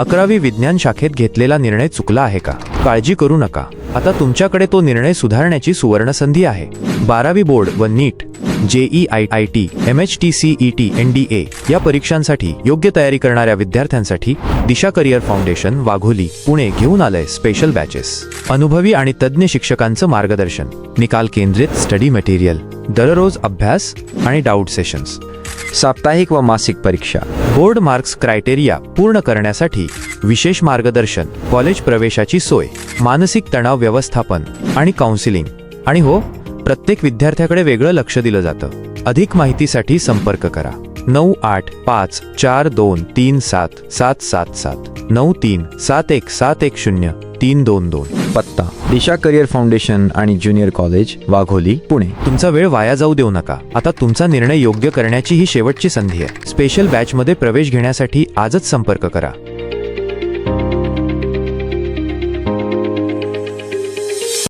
11वी विज्ञान शाखेत घेतलेला निर्णय चुकला आहे का? काळजी करू नका, आता तुमच्याकडे तो निर्णय सुधारण्याची सुवर्णसंधी आहे. 12वी बोर्ड व नीट, JEI, MHTCET, NDA या परीक्षांसाठी योग्य तयारी करणाऱ्या विद्यार्थ्यांसाठी दिशा करिअर फाउंडेशन वाघोली पुणे घेऊन आलंय स्पेशल बॅचेस. अनुभवी आणि तज्ज्ञ शिक्षकांचं मार्गदर्शन, निकाल केंद्रित स्टडी मटेरियल, दररोज अभ्यास आणि डाऊट सेशन्स, साप्ताहिक व मासिक परीक्षा, बोर्ड मार्क्स क्रायटेरिया पूर्ण करण्यासाठी विशेष मार्गदर्शन, कॉलेज प्रवेशाची सोय, मानसिक तणाव व्यवस्थापन आणि काउन्सिलिंग. आणि हो, प्रत्येक विद्यार्थ्याकडे वेगळं लक्ष दिलं जातं. अधिक माहितीसाठी संपर्क करा 9854237777 9371710322. पत्ता दिशा करिअर फाउंडेशन आणि ज्युनियर कॉलेज वाघोली पुणे. तुमचा वेळ वाया जाऊ देऊ नका, आता तुमचा निर्णय योग्य करण्याची ही शेवटची संधी आहे. स्पेशल बॅचमध्ये प्रवेश घेण्यासाठी आजच संपर्क करा.